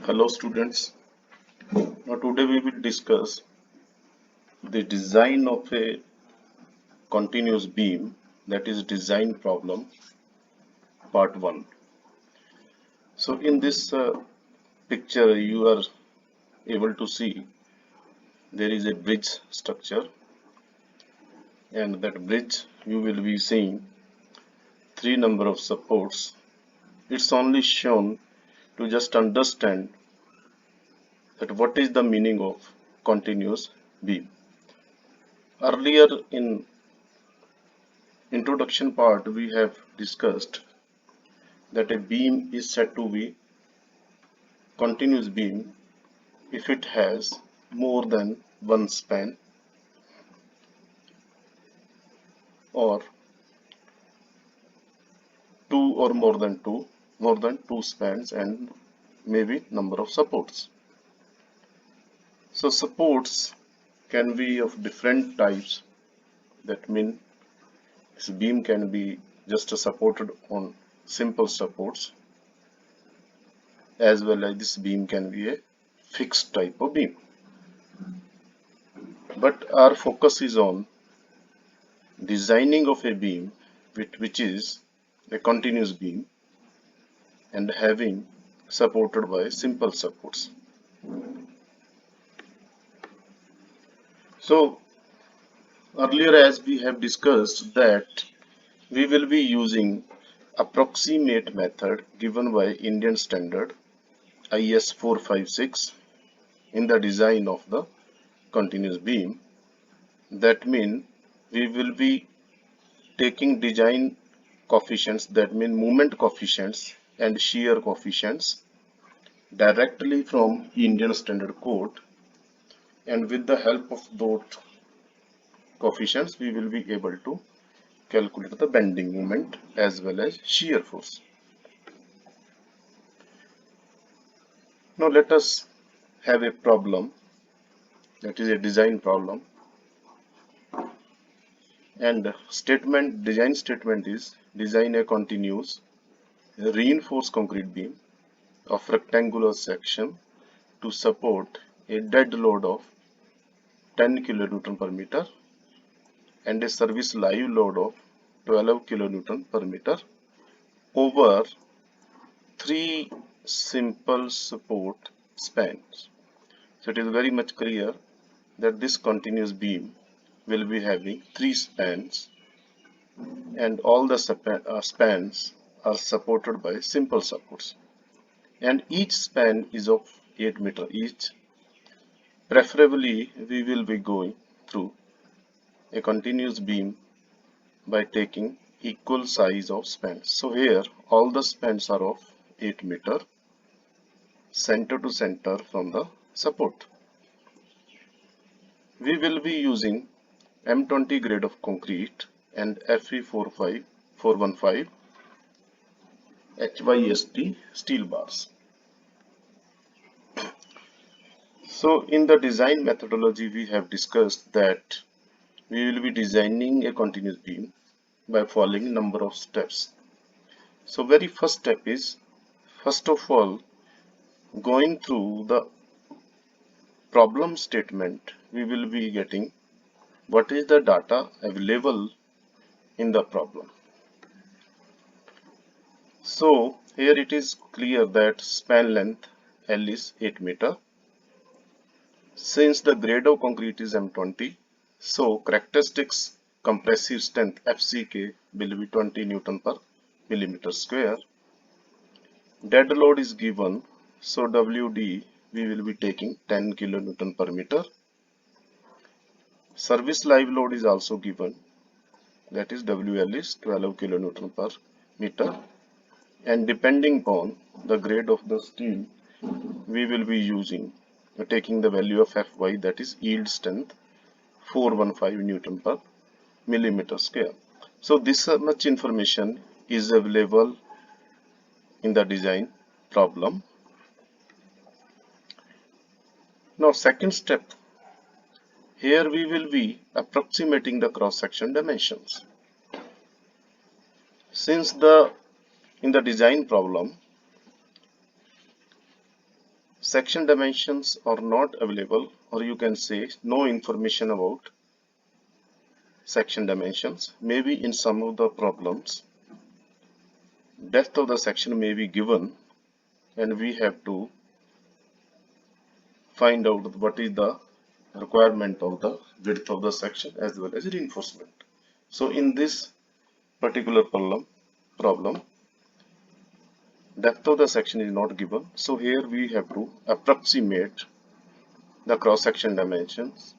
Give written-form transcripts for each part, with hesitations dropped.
Hello students. Now today we will discuss the design of a continuous beam, that is design problem part 1. So in this picture you are able to see there is a bridge structure, and that bridge you will be seeing three number of supports. It's only shown to just understand that what is the meaning of continuous beam. Earlier in introduction part we have discussed that a beam is said to be continuous beam if it has more than one span or two or more than two spans, and maybe number of supports. So supports can be of different types. That means this beam can be just supported on simple supports, as well as this beam can be a fixed type of beam. But our focus is on designing of a beam which is a continuous beam and having supported by simple supports. So earlier, as we have discussed, that we will be using approximate method given by Indian standard IS 456 in the design of the continuous beam. That means we will be taking design coefficients, that mean moment coefficients and shear coefficients, directly from Indian standard code, and with the help of those coefficients we will be able to calculate the bending moment as well as shear force. Now let us have a problem, that is a design problem, and design statement is design a continuous reinforced concrete beam of rectangular section to support a dead load of 10 kN per meter and a service live load of 12 kN per meter over three simple support spans. So it is very much clear that this continuous beam will be having three spans, and all the spans are supported by simple supports, and each span is of 8 meter each. Preferably we will be going through a continuous beam by taking equal size of spans. So here all the spans are of 8 meter, center to center from the support. We will be using M20 grade of concrete and Fe415 HYST steel bars. So in the design methodology we have discussed that we will be designing a continuous beam by following number of steps. So very first step is, first of all, going through the problem statement, we will be getting what is the data available in the problem. So here it is clear that span length L is 8 meter. Since the grade of concrete is M20, so characteristics compressive strength FCK will be 20 Newton per millimeter square. Dead load is given, so WD we will be taking 10 kN per meter. Service live load is also given, that is WL is 12 kN per meter, and depending upon the grade of the steel we will be taking the value of Fy, that is yield strength 415 Newton per millimeter square. So this much information is available in the design problem. Now second step, here we will be approximating the cross section dimensions. Since in the design problem section dimensions are not available, or you can say no information about section dimensions. Maybe in some of the problems, depth of the section may be given and we have to find out what is the requirement of the width of the section as well as reinforcement. So in this particular problem, depth of the section is not given. So here we have to approximate the cross-section dimensions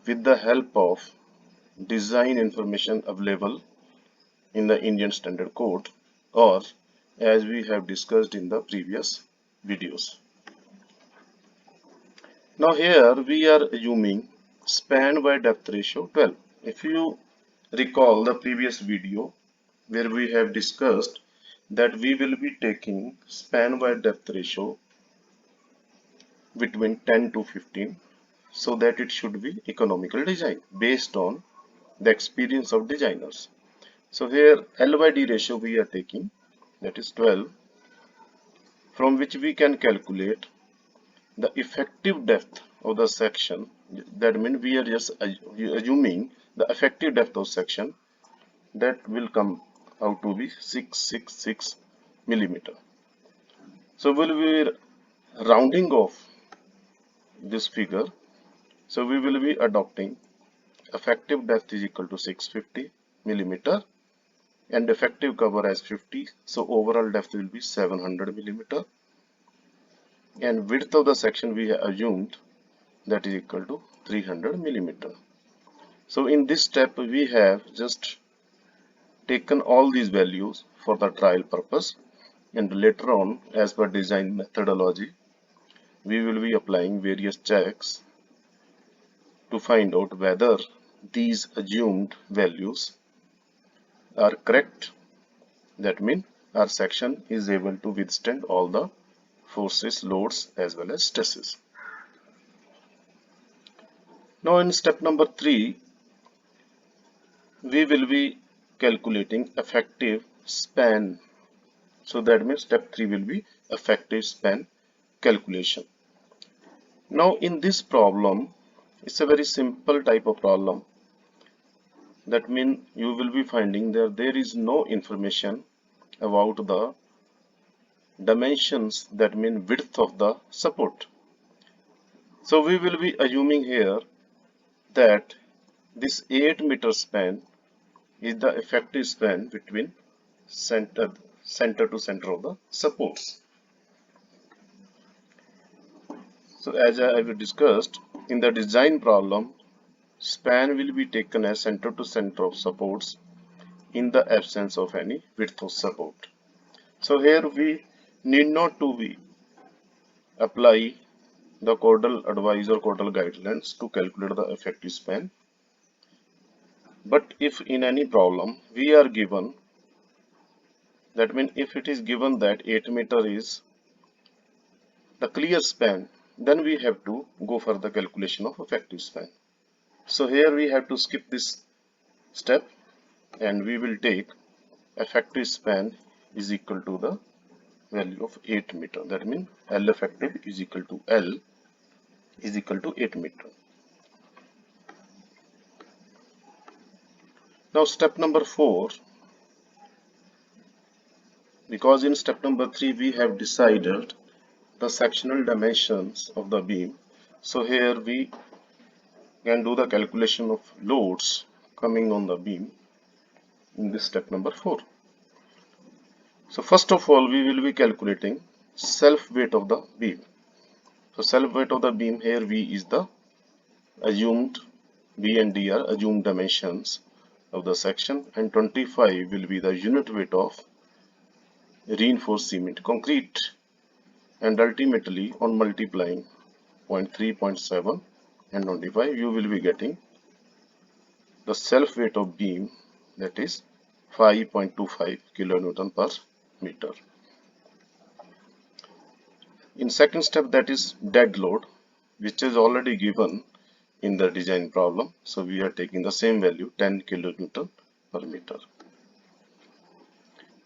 with the help of design information available in the Indian Standard Code, or as we have discussed in the previous videos. Now here we are assuming span by depth ratio 12. If you recall the previous video where we have discussed that we will be taking span by depth ratio between 10 to 15 so that it should be economical design based on the experience of designers. So here L by D ratio we are taking, that is 12, from which we can calculate the effective depth of the section. That means we are just assuming the effective depth of section, that will come out to be 666 millimeter. So we'll be rounding off this figure. So we will be adopting effective depth is equal to 650 millimeter and effective cover as 50. So overall depth will be 700 millimeter. And width of the section we have assumed that is equal to 300 millimeter. So in this step we have just taken all these values for the trial purpose, and later on as per design methodology we will be applying various checks to find out whether these assumed values are correct. That means our section is able to withstand all the forces, loads as well as stresses. Now in step number 3 we will be calculating effective span. So that means step 3 will be effective span calculation. Now in this problem, it's a very simple type of problem. That means you will be finding that there is no information about the dimensions, that means width of the support. So we will be assuming here that this 8 meter span is the effective span between center to center of the supports. So as I have discussed in the design problem, span will be taken as center to center of supports in the absence of any width of support. So here we need not to apply the codal advice or codal guidelines to calculate the effective span. But if in any problem we are given, that means if it is given that 8 meter is the clear span, then we have to go for the calculation of effective span. So here we have to skip this step and we will take effective span is equal to the value of 8 meter. That means L effective is equal to L is equal to 8 meter. Now step number 4, because in step number 3 we have decided the sectional dimensions of the beam. So here we can do the calculation of loads coming on the beam in this step number 4. So first of all we will be calculating self weight of the beam. So self weight of the beam, here V is the assumed, B and D are assumed dimensions of the section, and 25 will be the unit weight of reinforced cement concrete, and ultimately on multiplying 0.3, 0.7 and 25 you will be getting the self weight of beam, that is 5.25 kilonewton per meter. In second step, that is dead load, which is already given in the design problem. So we are taking the same value, 10 kilonewton per meter.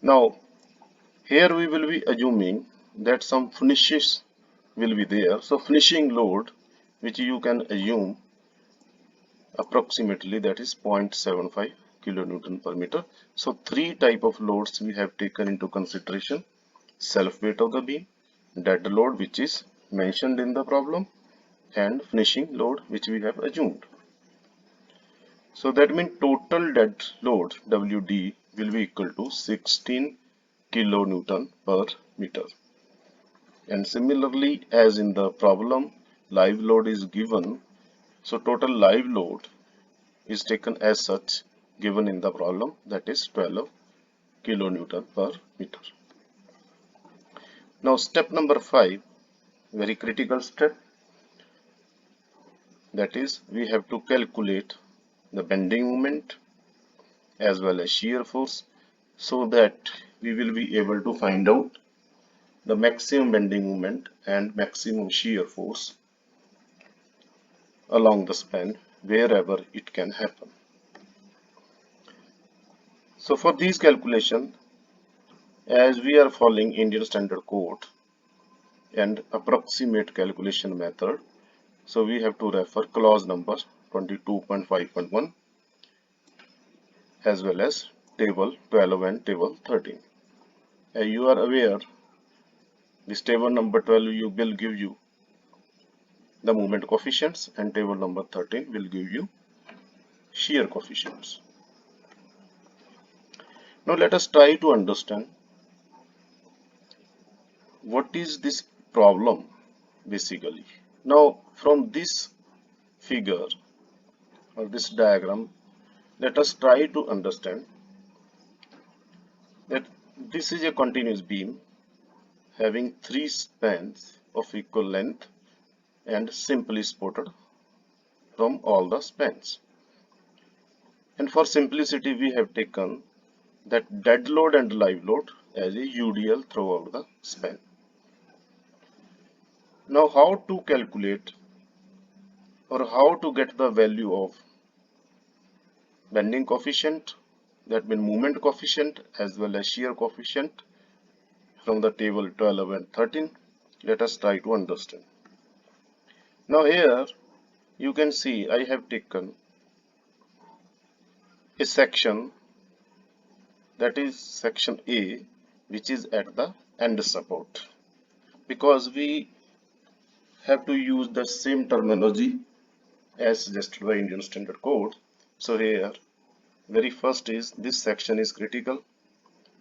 Now here we will be assuming that some finishes will be there. So finishing load, which you can assume approximately, that is 0.75 kilonewton per meter. So three type of loads we have taken into consideration: self weight of the beam, dead load which is mentioned in the problem, and finishing load which we have assumed. So that means total dead load WD will be equal to 16 kilonewton per meter. And similarly, as in the problem, live load is given. So total live load is taken as such given in the problem, that is 12 kilonewton per meter. Now step number 5, very critical step, that is we have to calculate the bending moment as well as shear force, so that we will be able to find out the maximum bending moment and maximum shear force along the span wherever it can happen. So for these calculation, as we are following Indian Standard Code and approximate calculation method, so we have to refer clause number 22.5.1 as well as table 12 and table 13. As you are aware, this table number 12 will give you the moment coefficients, and table number 13 will give you shear coefficients. Now let us try to understand what is this problem basically. Now from this figure or this diagram, let us try to understand that this is a continuous beam having three spans of equal length and simply supported from all the spans. And for simplicity, we have taken that dead load and live load as a UDL throughout the span. Now how to calculate or how to get the value of bending coefficient, that means moment coefficient as well as shear coefficient from the table 12 and 13, let us try to understand. Now here you can see I have taken a section, that is section A, which is at the end support, because we have to use the same terminology as suggested by Indian Standard Code. So here very first is this section is critical,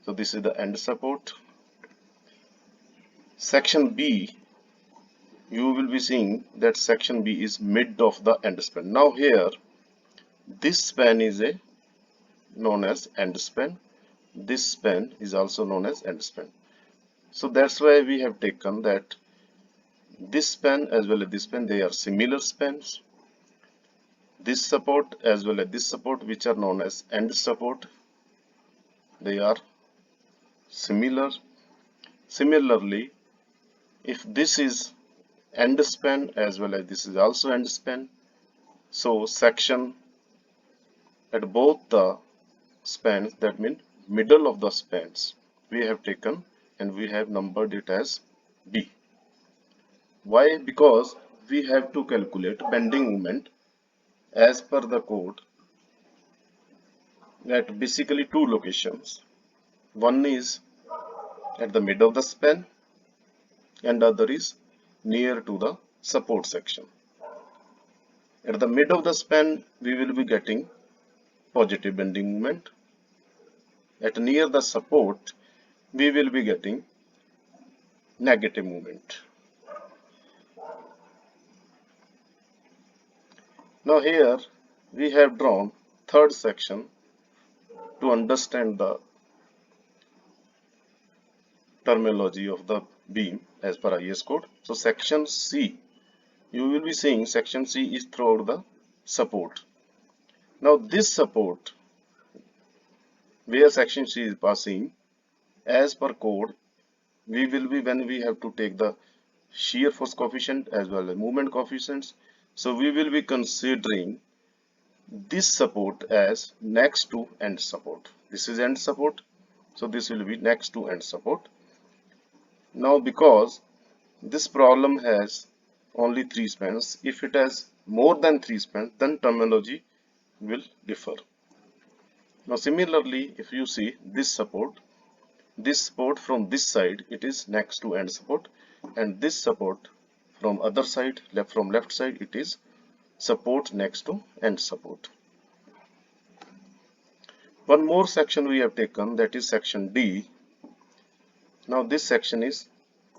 so this is the end support. Section B, you will be seeing that section B is mid of the end span. Now here this span is a known as end span, this span is also known as end span. So that's why we have taken that this span as well as this span, they are similar spans. This support as well as this support, which are known as end support, they are similar. Similarly, if this is end span as well as this is also end span, so section at both the spans, that means middle of the spans, we have taken and we have numbered it as B. Why? Because we have to calculate bending moment as per the code at basically two locations. One is at the mid of the span and other is near to the support section. At the mid of the span we will be getting positive bending moment. At near the support we will be getting negative moment. Now here we have drawn third section to understand the terminology of the beam as per IS code. So section C, you will be seeing section C is throughout the support. Now this support where section C is passing, as per code, we will be, when we have to take the shear force coefficient as well as movement coefficients, so we will be considering this support as next to end support. This is end support, so this will be next to end support. Now because This problem has only 3 spans. If it has more than 3 spans, then terminology will differ. Now similarly, if you see this support from this side, it is next to end support, and this support from other side, left side, it is support next to end support. One more section we have taken, that is section D. Now this section is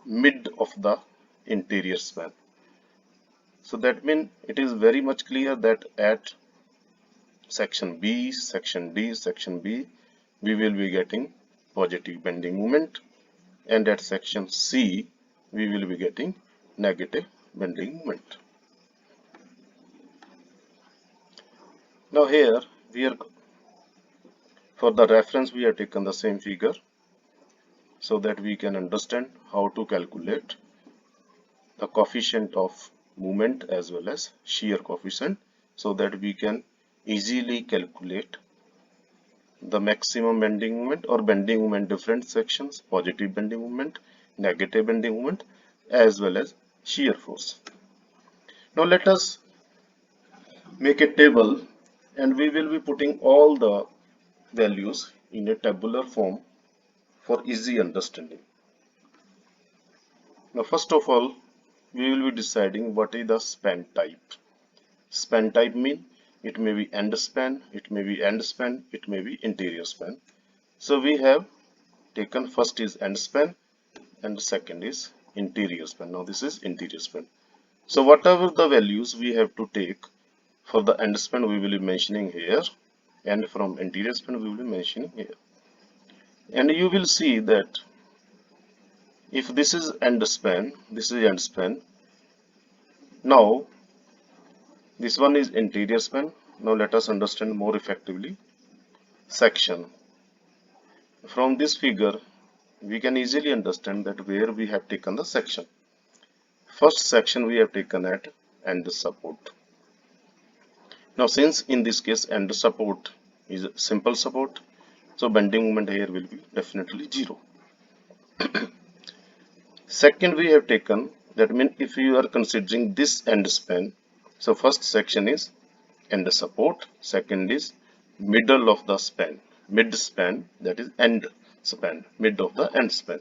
mid of the interior span. So that means it is very much clear that at section B, section D, section B, we will be getting positive bending moment, and at section C, we will be getting negative bending moment. Now here, for the reference, we have taken the same figure so that we can understand how to calculate the coefficient of movement as well as shear coefficient, so that we can easily calculate the maximum bending moment or bending moment different sections, positive bending moment, negative bending moment, as well as shear force. Now let us make a table, and we will be putting all the values in a tabular form for easy understanding. Now first of all, we will be deciding what is the span type. Span type mean it may be end span, it may be end span, it may be interior span. So we have taken first is end span and the second is interior span. Now this is interior span. So whatever the values we have to take for the end span, we will be mentioning here, and from interior span we will be mentioning here. And you will see that if this is end span, this is end span. Now this one is interior span. Now let us understand more effectively section. From this figure, we can easily understand that where we have taken the section. First section we have taken at end support. Now since in this case end support is simple support, so bending moment here will be definitely 0. Second we have taken, that means if you are considering this end span, so first section is end support, second is middle of the span, mid span, that is end span, mid of the end span.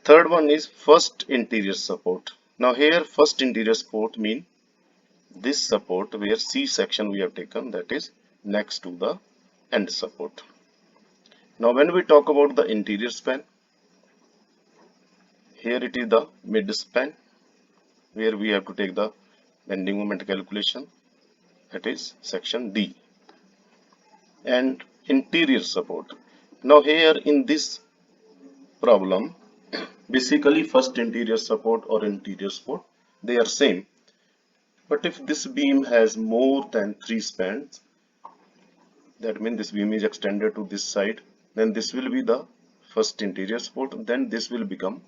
Third one is first interior support. Now here first interior support mean this support where C section we have taken, that is next to the end support. Now when we talk about the interior span, here it is the mid span where we have to take the bending moment calculation, that is section D. And interior support. Now here in this problem, basically first interior support or interior support, they are same. But if this beam has more than 3 spans, that means this beam is extended to this side, then this will be the first interior support, then this will become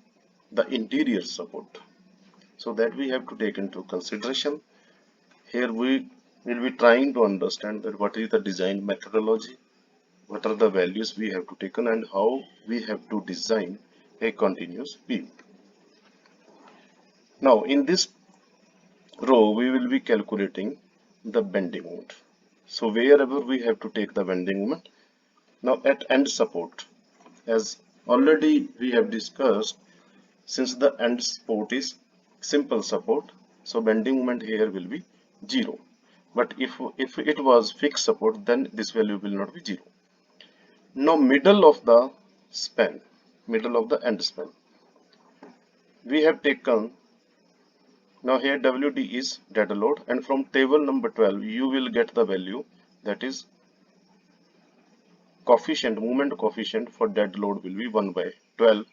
the interior support. So that we have to take into consideration. Here we will be trying to understand that what is the design methodology, what are the values we have to take, and how we have to design a continuous beam. Now in this row we will be calculating the bending moment. So wherever we have to take the bending moment, now at end support, as already we have discussed, since the end support is simple support, so bending moment here will be 0. But if it was fixed support, then this value will not be 0. Now middle of the span, middle of the end span, we have taken, now here WD is dead load, and from table number 12 you will get the value, that is coefficient, movement coefficient for dead load will be 1 by 12,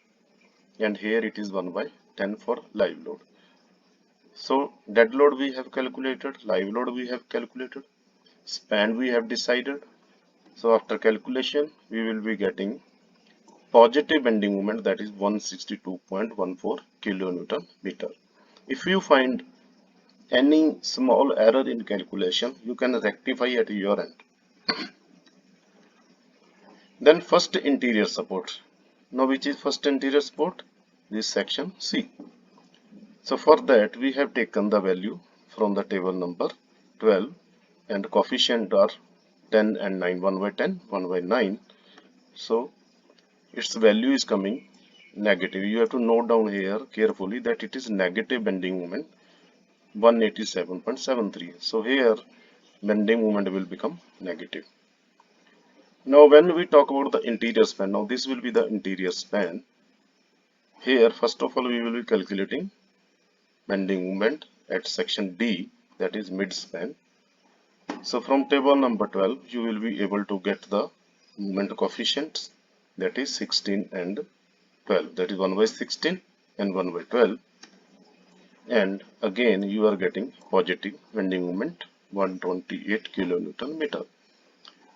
and here it is 1 by 10 for live load. So dead load we have calculated, live load we have calculated, span we have decided. So after calculation we will be getting positive bending moment, that is 162.14 kilonewton meter. If you find any small error in calculation, you can rectify at your end. Then first interior support. Now which is first interior support? this section C. So for that we have taken the value from the table number 12 and coefficient are 10 and 9, 1 by 10, 1 by 9. So its value is coming negative. You have to note down here carefully that it is negative bending moment 187.73. So here bending moment will become negative. Now when we talk about the interior span, now this will be the interior span. Here first of all we will be calculating bending moment at section D, that is mid span. So from table number 12 you will be able to get the moment coefficients, that is 16 and 12, that is 1 by 16 and 1 by 12, and again you are getting positive bending moment 128 kilonewton meter.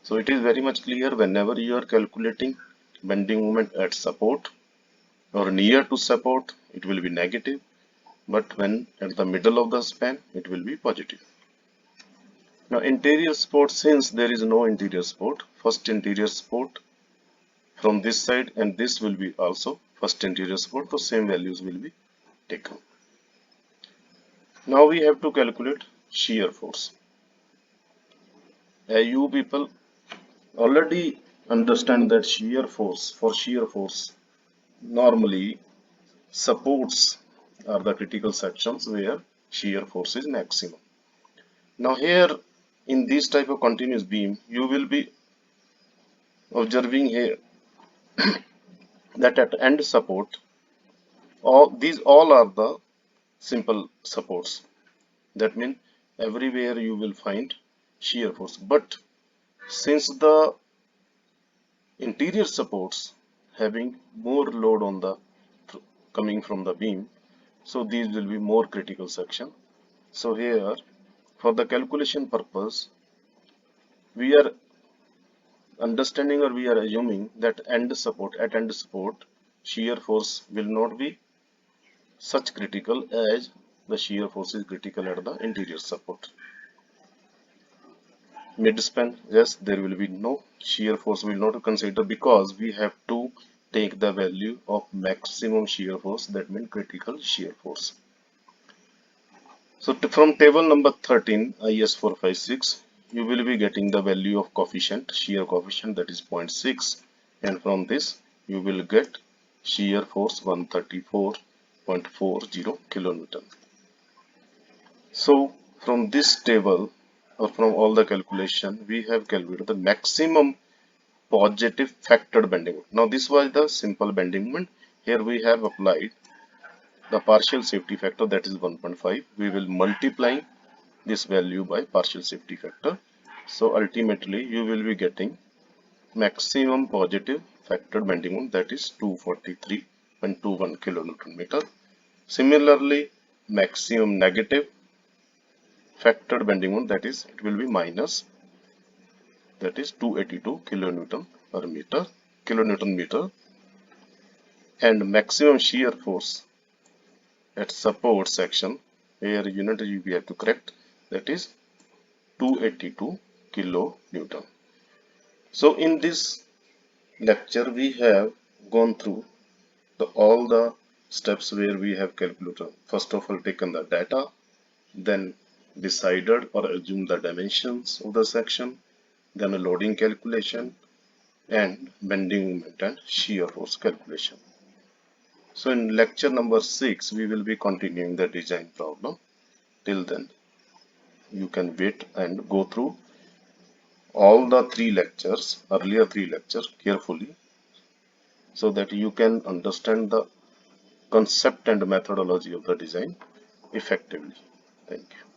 So it is very much clear whenever you are calculating bending moment at support or near to support, it will be negative, but when at the middle of the span, it will be positive. Now interior support, since there is no interior support, first interior support from this side and this will be also first interior support, so same values will be taken. Now we have to calculate shear force. You people already understand that shear force, for shear force, normally supports are the critical sections where shear force is maximum. Now here in this type of continuous beam, you will be observing here that at end support, these all are the simple supports. That means everywhere you will find shear force. But since the interior supports having more load on the coming from the beam, so these will be more critical section. So here for the calculation purpose we are understanding or we are assuming that at end support shear force will not be such critical as the shear force is critical at the interior support. Midspan, yes, there will be no shear force, will not consider because we have to take the value of maximum shear force, that means critical shear force. So from table number 13 IS 456 you will be getting the value of coefficient, shear coefficient, that is 0.6, and from this you will get shear force 134.40 kilonewton. So from this table or from all the calculation we have calculated the maximum positive factored bending moment. Now this was the simple bending moment. Here we have applied the partial safety factor, that is 1.5. We will multiply this value by partial safety factor. So ultimately you will be getting maximum positive factored bending moment, that is 243.21 kilonewton meter. Similarly, maximum negative factored bending moment, that is it will be minus, that is 282 kilonewton meter, and maximum shear force at support section, where unit you have to correct, that is 282 kilonewton. So in this lecture we have gone through all the steps where we have calculated. First of all taken the data, then decided or assumed the dimensions of the section, then a loading calculation, and bending moment and shear force calculation. So in lecture number 6 we will be continuing the design problem. Till then you can wait and go through all the earlier three lectures carefully, so that you can understand the concept and methodology of the design effectively. Thank you.